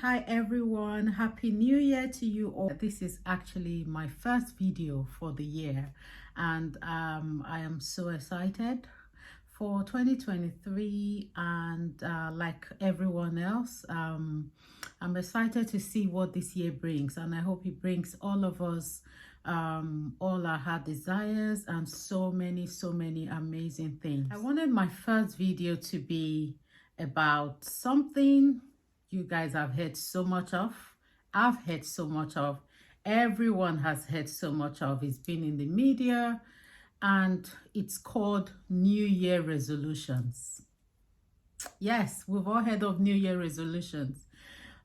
Hi everyone, happy new year to you all. This is actually my first video for the year, and I am so excited for 2023. And like everyone else, I'm excited to see what this year brings, and I hope it brings all of us all our heart desires and so many amazing things. I wanted my first video to be about something you guys have heard so much of. I've heard so much of. Everyone has heard so much of. It's been in the media, and it's called New Year resolutions. Yes, we've all heard of New Year resolutions.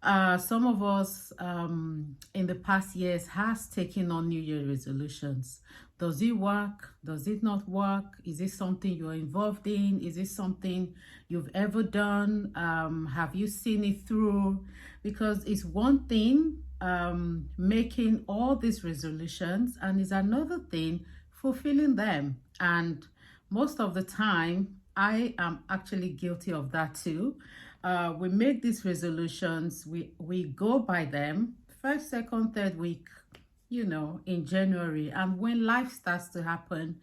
Some of us in the past years has taken on New Year resolutions. Does it work? Does it not work? Is it something you're involved in? Is it something you've ever done? Have you seen it through? Because it's one thing making all these resolutions, and it's another thing fulfilling them. And most of the time, I am actually guilty of that too. We make these resolutions, we go by them first, second, third week, in January. And when life starts to happen,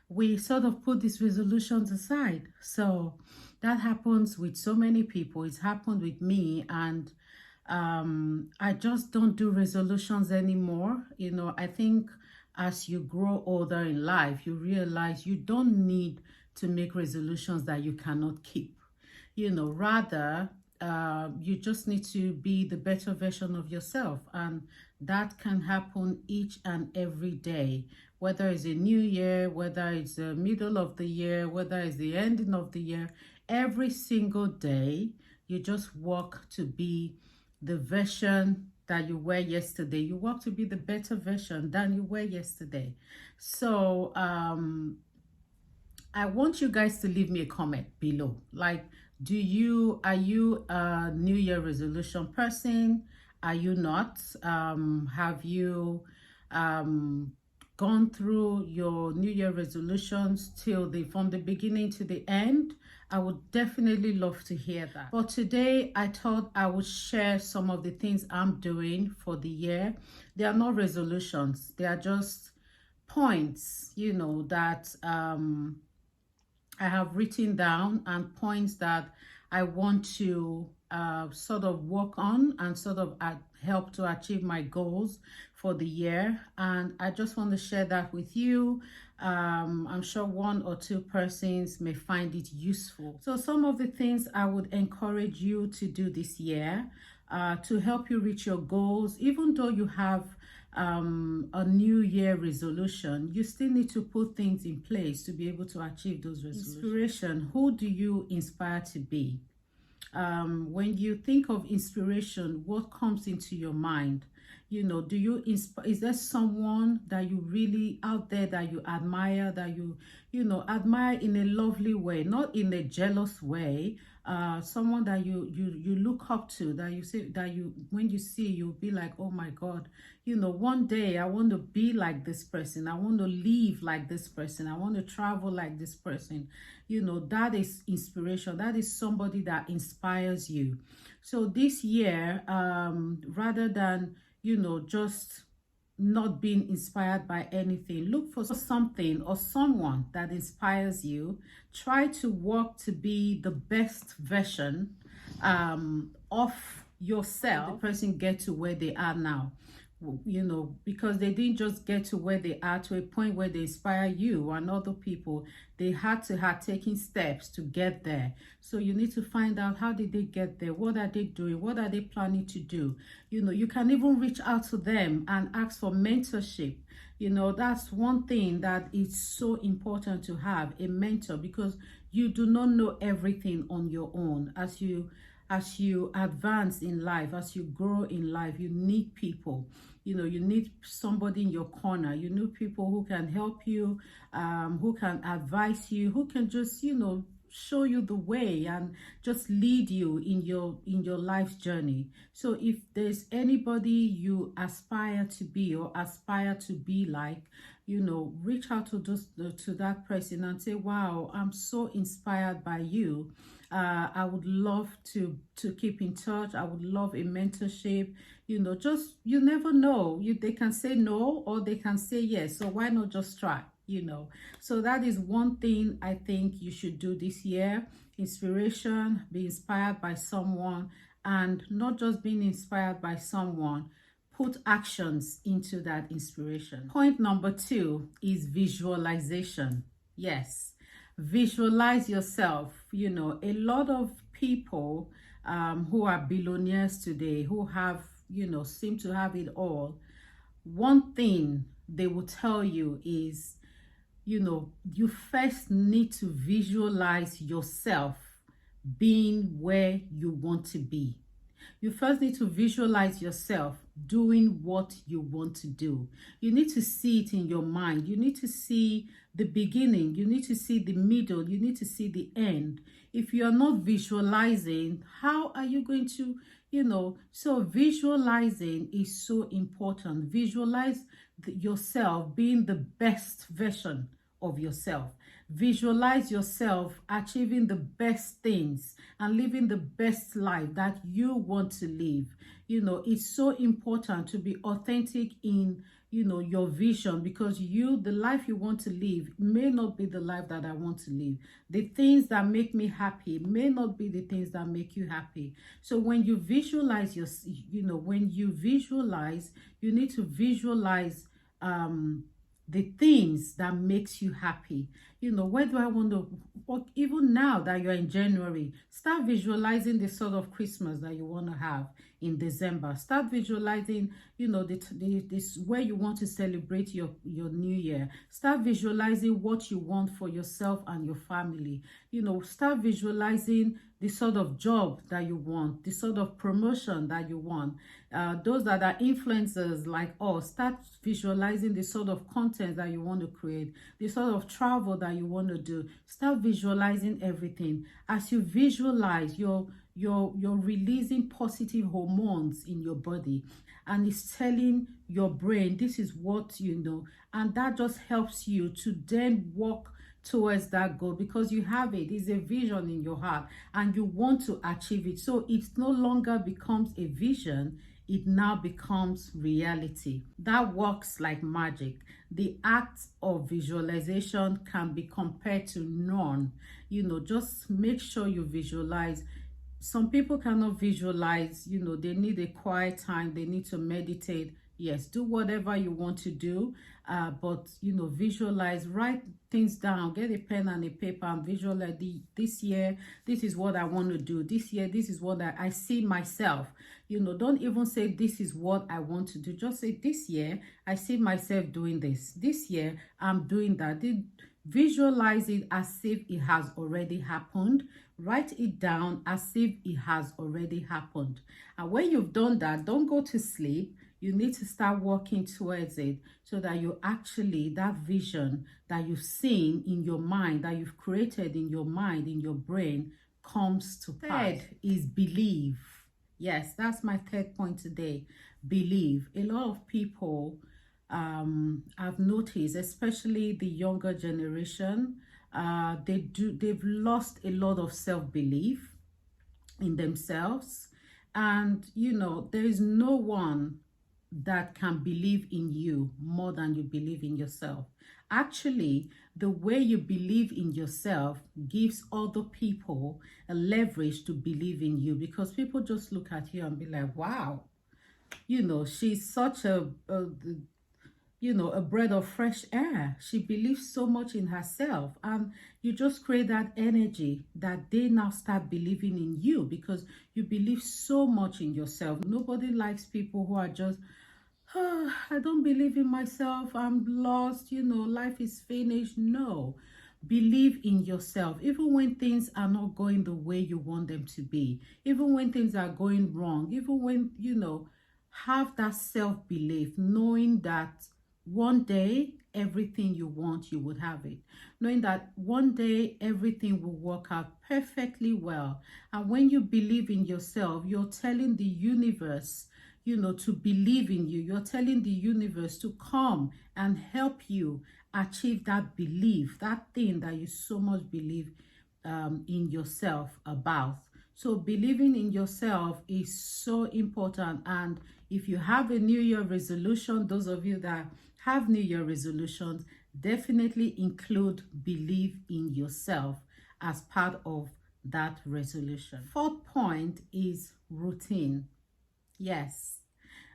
we sort of put these resolutions aside. So that happens with so many people. It's happened with me, and I just don't do resolutions anymore. I think as you grow older in life, you realize you don't need to make resolutions that you cannot keep. Rather, you just need to be the better version of yourself, and that can happen each and every day, whether it's a new year, whether it's the middle of the year, whether it's the ending of the year. Every single day you just work to be the version that you were yesterday. You work to be the better version than you were yesterday. So I want you guys to leave me a comment below. Like, are you a New Year resolution person? Are you not? Have you gone through your New Year resolutions from the beginning to the end? I would definitely love to hear that. But today I thought I would share some of the things I'm doing for the year. They are not resolutions. They are just points, that I have written down, and points that I want to sort of work on and sort of help to achieve my goals for the year. And I just want to share that with you. I'm sure one or two persons may find it useful. So some of the things I would encourage you to do this year to help you reach your goals, even though you have a New Year resolution, you still need to put things in place to be able to achieve those resolutions. Inspiration. Who do you inspire to be? When you think of inspiration, what comes into your mind? Do you is there someone that you really out there that you admire, that you admire in a lovely way, not in a jealous way? Someone that you look up to, that you say, that when you see, you'll be like, oh my God, one day I want to be like this person. I want to live like this person. I want to travel like this person. That is inspiration. That is somebody that inspires you. So this year, rather than just not being inspired by anything, look for something or someone that inspires you. Try to work to be the best version of yourself. The person get to where they are now, because they didn't just get to where they are to a point where they inspire you and other people. They had to have taken steps to get there. So you need to find out, how did they get there? What are they doing? What are they planning to do? You can even reach out to them and ask for mentorship. That's one thing that is so important, to have a mentor, because you do not know everything on your own. As you advance in life, as you grow in life, you need people. You need somebody in your corner. You need people who can help you, who can advise you, who can just show you the way and just lead you in your life's journey. So if there's anybody you aspire to be or aspire to be like, reach out to that person and say, wow, I'm so inspired by you. I would love to keep in touch. I would love a mentorship. Just you never know. They can say no or they can say yes. So why not just try? So that is one thing I think you should do this year. Inspiration, be inspired by someone, and not just being inspired by someone, put actions into that inspiration. Point number 2 is visualization. Yes, visualize yourself. A lot of people who are billionaires today, who have, seem to have it all, one thing they will tell you is, you first need to visualize yourself being where you want to be. You first need to visualize yourself doing what you want to do. You need to see it in your mind. You need to see the beginning. You need to see the middle. You need to see the end. If you are not visualizing, how are you going to, so visualizing is so important. Visualize yourself being the best version of yourself. Visualize yourself achieving the best things and living the best life that you want to live. It's so important to be authentic in your vision, because the life you want to live may not be the life that I want to live. The things that make me happy may not be the things that make you happy. So when you visualize when you visualize, you need to visualize the things that makes you happy. Where do I want to work? Even now that you're in January, start visualizing the sort of Christmas that you want to have in December. Start visualizing, this where you want to celebrate your new year. Start visualizing what you want for yourself and your family. Start visualizing the sort of job that you want, the sort of promotion that you want. Those that are influencers like us, start visualizing the sort of content that you want to create, the sort of travel that you want to do. Start visualizing everything. As you visualize, you're releasing positive hormones in your body, and it's telling your brain this is what and that just helps you to then walk towards that goal, because you have it. It's a vision in your heart and you want to achieve it. So it no longer becomes a vision, it now becomes reality. That works like magic. The act of visualization can be compared to none. Just make sure you visualize. Some people cannot visualize, they need a quiet time, they need to meditate. Yes, do whatever you want to do, but visualize, write things down, get a pen and a paper and visualize. This year, this is what I want to do. This year, this is what I see myself. Don't even say this is what I want to do. Just say this year, I see myself doing this. This year, I'm doing that. Visualize it as if it has already happened. Write it down as if it has already happened. And when you've done that, don't go to sleep. You need to start working towards it, so that you actually, that vision that you've seen in your mind, that you've created in your mind, in your brain, comes to pass. Third is believe. Yes, that's my third point today. Believe. A lot of people, I've noticed, especially the younger generation, they've lost a lot of self-belief in themselves. And there is no one that can believe in you more than you believe in yourself. Actually, the way you believe in yourself gives other people a leverage to believe in you, because people just look at you and be like, wow, she's such a breath of fresh air. She believes so much in herself, and you just create that energy that they now start believing in you, because you believe so much in yourself. Nobody likes people who are just, I don't believe in myself, I'm lost, life is finished. No, believe in yourself, even when things are not going the way you want them to be, even when things are going wrong, even when, have that self-belief, knowing that one day everything you want, you would have it, knowing that one day everything will work out perfectly well. And when you believe in yourself, you're telling the universe, to believe in you. You're telling the universe to come and help you achieve that belief, that thing that you so much believe in yourself about. So believing in yourself is so important. And if you have a New Year resolution, those of you that have New Year resolutions, definitely include believe in yourself as part of that resolution. Fourth point is routine. Yes,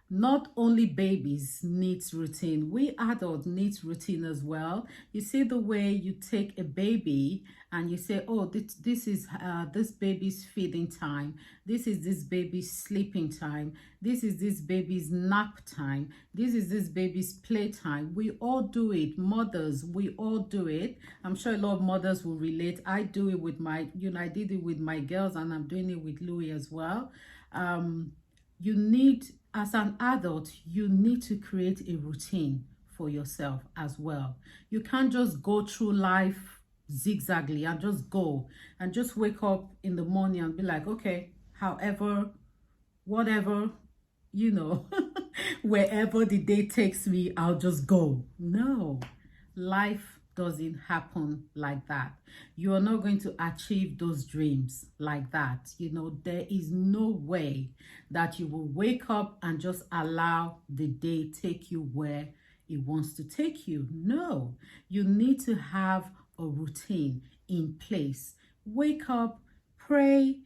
not only babies needs routine, we adults needs routine as well. You see the way you take a baby and you say, oh, this is this baby's feeding time, this is this baby's sleeping time, this is this baby's nap time, this is this baby's playtime. We all do it. Mothers, we all do it. I'm sure a lot of mothers will relate. I do it with my, I did it with my girls, and I'm doing it with Louis as well. You need, as an adult, you need to create a routine for yourself as well. You can't just go through life zigzagly and just go and just wake up in the morning and be like, okay, however, whatever, wherever the day takes me, I'll just go. No, life doesn't happen like that. You are not going to achieve those dreams like that. There is no way that you will wake up and just allow the day take you where it wants to take you. No, you need to have a routine in place. Wake up, pray,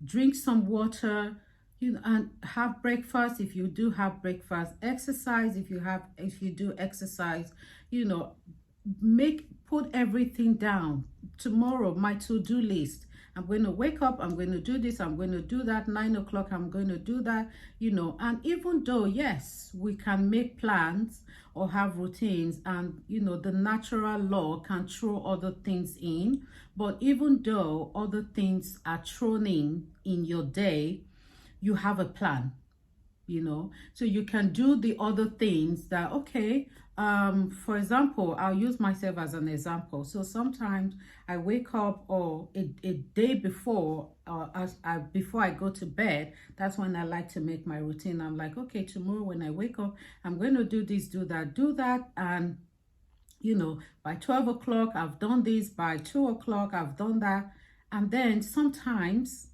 drink some water, and have breakfast if you do have breakfast, exercise if you do exercise, put everything down. Tomorrow, my to-do list, I'm going to wake up, I'm going to do this, I'm going to do that, 9 o'clock, I'm going to do that, and even though, yes, we can make plans or have routines, and, the natural law can throw other things in, but even though other things are thrown in your day, you have a plan, so you can do the other things that, okay, for example, I'll use myself as an example. So sometimes I wake up, or a day before, before I go to bed, that's when I like to make my routine. I'm like, okay, tomorrow when I wake up, I'm going to do this, do that, and by 12 o'clock I've done this, by 2 o'clock I've done that. And then sometimes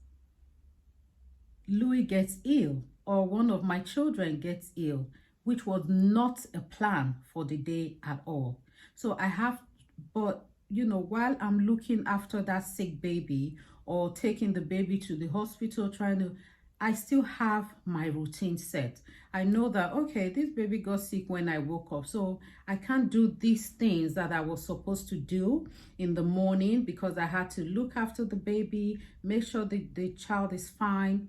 Louis gets ill, or one of my children gets ill, which was not a plan for the day at all. So but while I'm looking after that sick baby, or taking the baby to the hospital, I still have my routine set. I know that, okay, this baby got sick when I woke up, so I can't do these things that I was supposed to do in the morning, because I had to look after the baby, make sure the child is fine.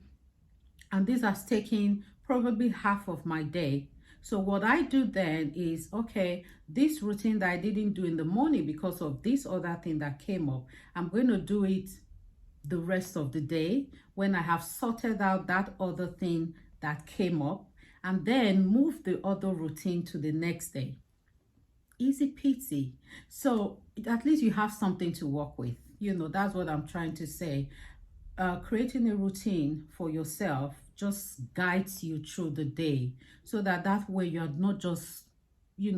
And this has taken probably half of my day. So what I do then is, okay, this routine that I didn't do in the morning because of this other thing that came up, I'm going to do it the rest of the day when I have sorted out that other thing that came up, and then move the other routine to the next day. Easy peasy. So at least you have something to work with. That's what I'm trying to say. Creating a routine for yourself just guides you through the day, so that way you're not just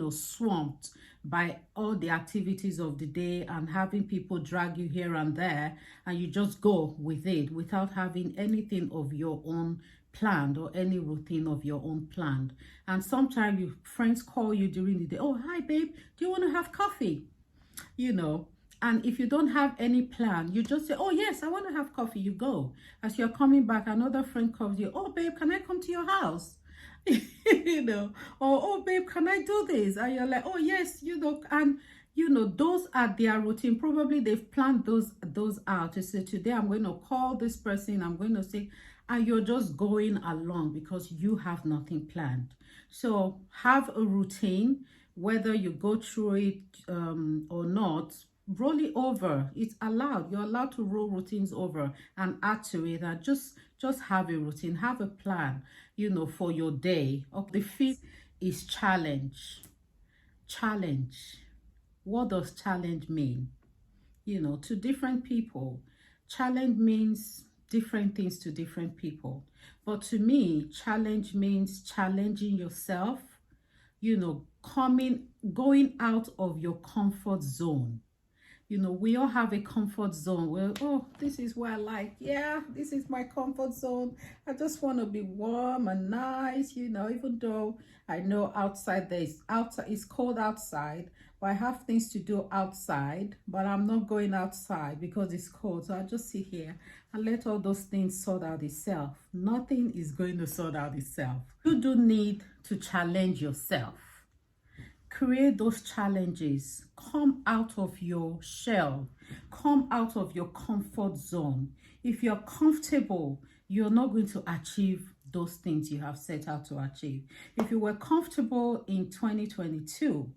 swamped by all the activities of the day and having people drag you here and there, and you just go with it without having anything of your own planned, or any routine of your own planned. And sometimes your friends call you during the day, oh, hi babe, do you want to have coffee? And if you don't have any plan, you just say, oh, yes, I want to have coffee. You go. As you're coming back, another friend calls you, oh, babe, can I come to your house? Or, oh, babe, can I do this? And you're like, oh, yes, and, those are their routine. Probably they've planned those out to say, today I'm going to call this person, I'm going to say, and you're just going along because you have nothing planned. So have a routine, whether you go through it or not. Roll it over. It's allowed. You're allowed to roll routines over and add to it, and just have a routine, have a plan, for your day. Okay. The fifth is challenge. What does challenge mean? To different people, challenge means different things to different people. But to me, challenge means challenging yourself, going out of your comfort zone. You know, we all have a comfort zone where, oh, this is where I like, yeah, this is my comfort zone. I just want to be warm and nice, you know, even though I know outside it's cold outside, but I have things to do outside, but I'm not going outside because it's cold. So I just sit here and let all those things sort out itself. Nothing is going to sort out itself. You do need to challenge yourself. Create those challenges. Come out of your shell. Come out of your comfort zone. If you're comfortable, you're not going to achieve those things you have set out to achieve. If you were comfortable in 2022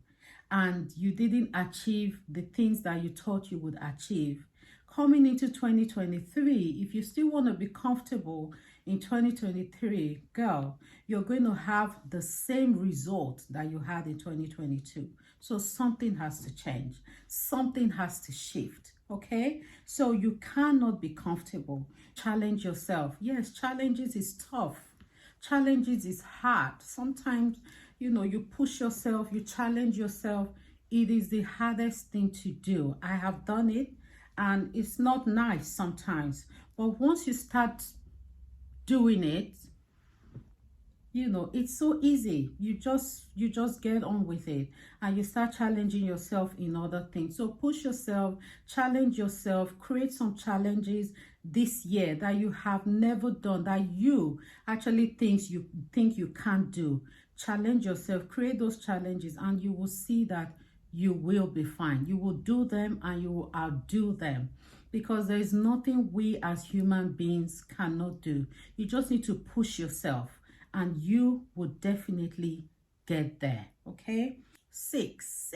and you didn't achieve the things that you thought you would achieve, coming into 2023, if you still want to be comfortable in 2023, girl, you're going to have the same result that you had in 2022. So something has to change. Something has to shift. Okay? So you cannot be comfortable. Challenge yourself. Yes, challenges is tough. Challenges is hard. Sometimes, you know, you push yourself, you challenge yourself. It is the hardest thing to do. I have done it, and it's not nice sometimes. But once you start doing it, you know, it's so easy. You just get on with it, and you start challenging yourself in other things. So push yourself, challenge yourself, create some challenges this year that you have never done, that you actually think you can't do. Challenge yourself, create those challenges, and you will see that you will be fine. You will do them and you will outdo them, because there is nothing we as human beings cannot do. You just need to push yourself and you will definitely get there. Okay? Six.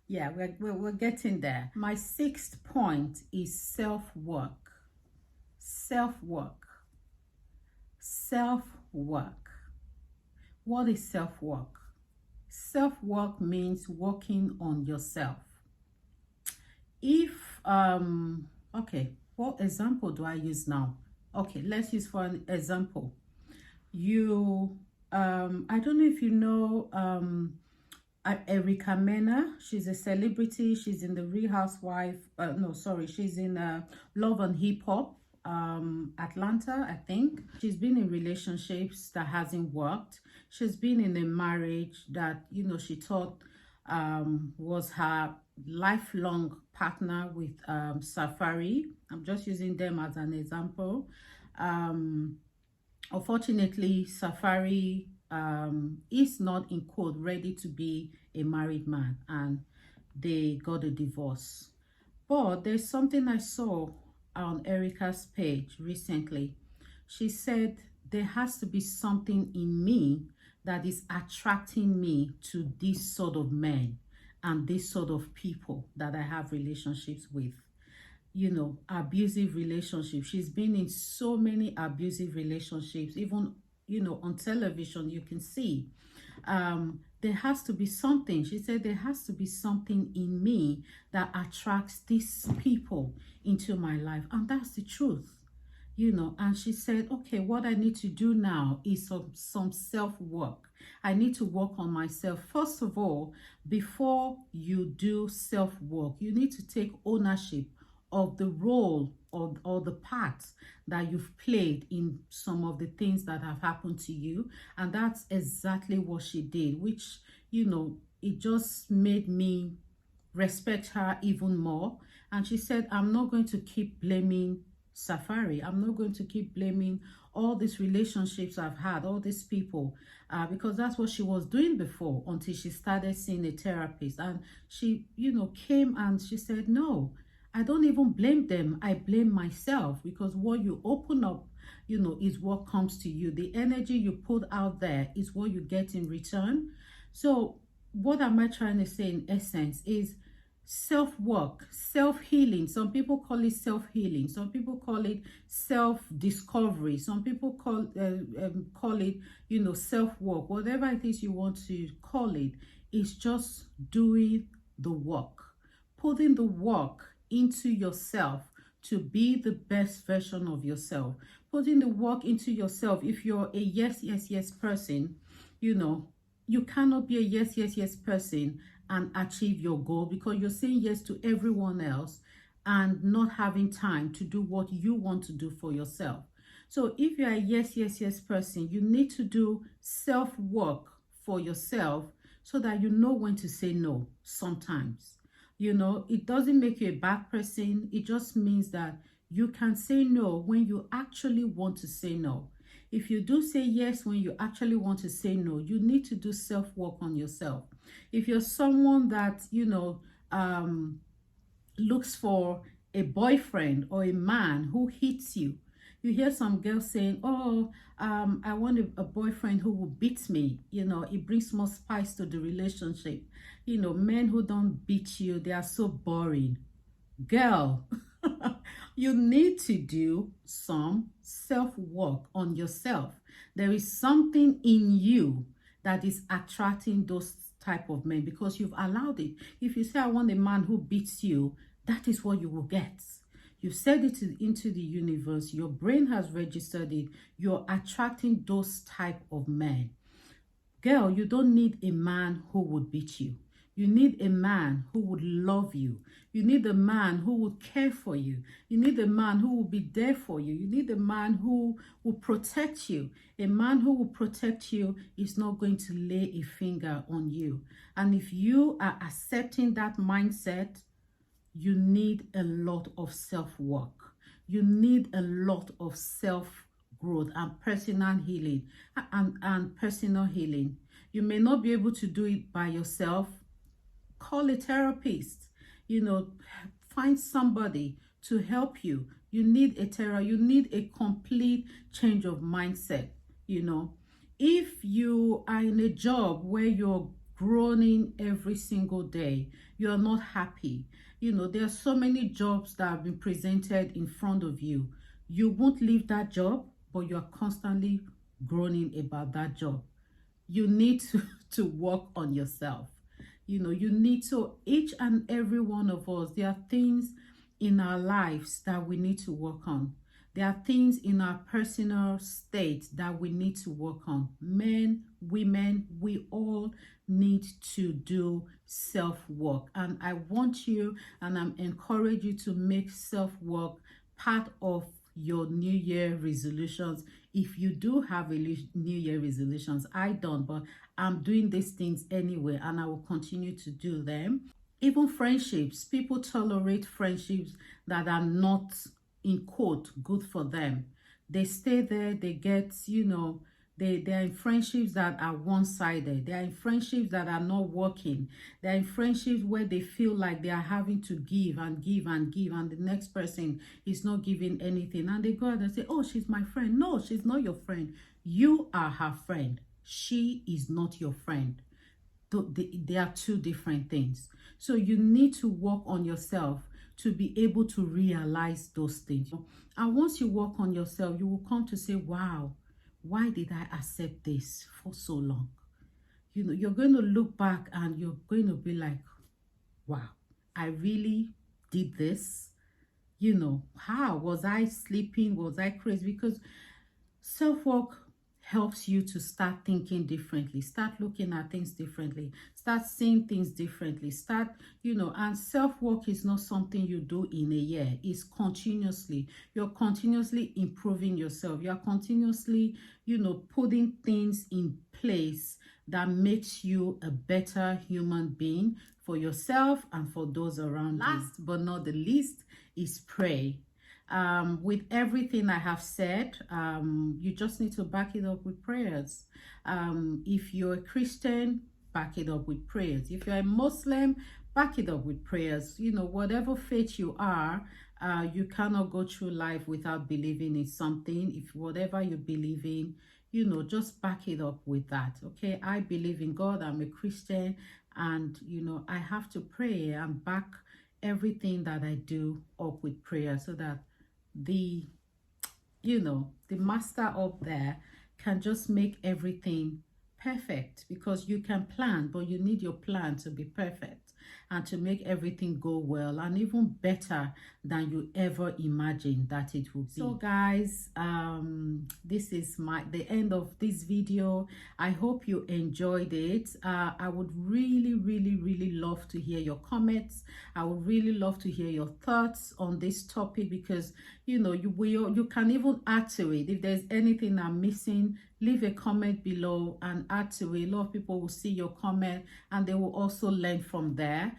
Yeah, we're getting there. My sixth point is self-work. Self-work. Self-work. What is self-work? Self-work means working on yourself. If okay, what example do I use now? Okay, let's use for an example. You I don't know if you know Erica Mena. She's a celebrity. She's in the Real Housewife. No, sorry, she's in Love and Hip Hop, Atlanta, I think. She's been in relationships that hasn't worked. She's been in a marriage that, you know, she thought was her lifelong partner with Safari. I'm just using them as an example. Unfortunately, Safari is not, in quote, ready to be a married man, and they got a divorce. But there's something I saw on Erica's page recently. She said, there has to be something in me that is attracting me to this sort of men and this sort of people that I have relationships with. You know, abusive relationships. She's been in so many abusive relationships. Even, you know, on television, you can see. There has to be something. She said, there has to be something in me that attracts these people into my life. And that's the truth. You know, and she said, okay, what I need to do now is some self-work. I need to work on myself. First of all, before you do self-work, you need to take ownership of the role or the part that you've played in some of the things that have happened to you. And that's exactly what she did, which, you know, it just made me respect her even more. And she said, I'm not going to keep blaming Safari. I'm not going to keep blaming all these relationships I've had, all these people, because that's what she was doing before, until she started seeing a therapist. And she, you know, came and she said, no, I don't even blame them. I blame myself, because what you open up, you know, is what comes to you. The energy you put out there is what you get in return. So what am I trying to say in essence is self-work, self-healing. Some people call it self-healing. Some people call it self-discovery. Some people call it, you know, self-work. Whatever it is you want to call it, is just doing the work, putting the work into yourself to be the best version of yourself, putting the work into yourself. If you're a yes person, you know, You cannot be a yes, yes, yes person and achieve your goal because you're saying yes to everyone else and not having time to do what you want to do for yourself. So if you're a yes, yes, yes person, you need to do self-work for yourself so that you know when to say no sometimes. You know, it doesn't make you a bad person. It just means that you can say no when you actually want to say no. If you do say yes when you actually want to say no, you need to do self-work on yourself. If you're someone that, looks for a boyfriend or a man who hits you, you hear some girls saying, oh, I want a boyfriend who will beat me. You know, it brings more spice to the relationship. You know, men who don't beat you, they are so boring. Girl, you need to do some self-work on yourself. There is something in you that is attracting those type of men because you've allowed it. If you say, I want a man who beats you, that is what you will get. You said it into the universe. Your brain has registered it. You're attracting those type of men. Girl, you don't need a man who would beat you. You need a man who would love you. You need a man who would care for you. You need a man who will be there for you. You need a man who will protect you. A man who will protect you is not going to lay a finger on you. And if you are accepting that mindset, you need a lot of self-work. You need a lot of self-growth and personal healing and personal healing. You may not be able to do it by yourself. Call a therapist. You know, find somebody to help you. You need a therapist. You need a complete change of mindset. You know, if you are in a job where you're groaning every single day, you're not happy. You know, there are so many jobs that have been presented in front of you. You won't leave that job, but you're constantly groaning about that job. You need to work on yourself. You know, you need to, each and every one of us, there are things in our lives that we need to work on. There are things in our personal state that we need to work on. Men, women, we all need to do self-work. And I want you and I'm encouraging you to make self-work part of your New Year resolutions. If you do have a New Year resolutions, I don't, but I'm doing these things anyway, and I will continue to do them. Even friendships, people tolerate friendships that are not, in quote, good for them. They stay there, they get, they're in friendships that are one-sided. They're in friendships that are not working. They're in friendships where they feel like they are having to give and give and give, and the next person is not giving anything. And they go out and say, oh, she's my friend. No, she's not your friend. You are her friend. She is not your friend. They are two different things. So you need to work on yourself to be able to realize those things. And once you work on yourself, you will come to say, wow, why did I accept this for so long? You know, you're going to look back and you're going to be like, wow, I really did this. You know, how was I sleeping? Was I crazy? Because self-work helps you to start thinking differently, start looking at things differently, start seeing things differently, and self-work is not something you do in a year. It's continuously. You're continuously improving yourself. You're continuously, putting things in place that makes you a better human being for yourself and for those around you. Last but not the least is pray. With everything I have said, you just need to back it up with prayers. If you're a Christian, back it up with prayers. If you're a Muslim, back it up with prayers. You know, whatever faith you are, you cannot go through life without believing in something. If whatever you believe in, just back it up with that. Okay, I believe in God. I'm a Christian, and I have to pray and back everything that I do up with prayer so that the master up there can just make everything perfect, because you can plan, but you need your plan to be perfect. and to make everything go well and even better than you ever imagined that it would be. So guys, this is the end of this video. I hope you enjoyed it. I would really love to hear your comments. I would really love to hear your thoughts on this topic, because you can even add to it. If there's anything I'm missing, leave a comment below and add to it. A lot of people will see your comment and they will also learn from there.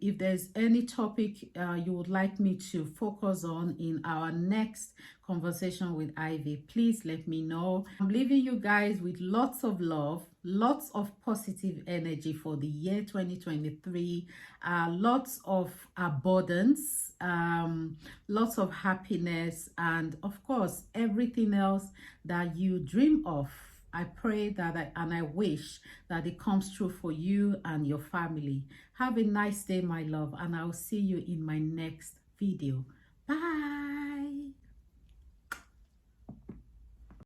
If there's any topic you would like me to focus on in our next conversation with Ivy, please let me know. I'm leaving you guys with lots of love, lots of positive energy for the year 2023, lots of abundance, lots of happiness, and of course everything else that you dream of. I pray that and I wish that it comes true for you and your family. Have a nice day, my love, and I'll see you in my next video. Bye.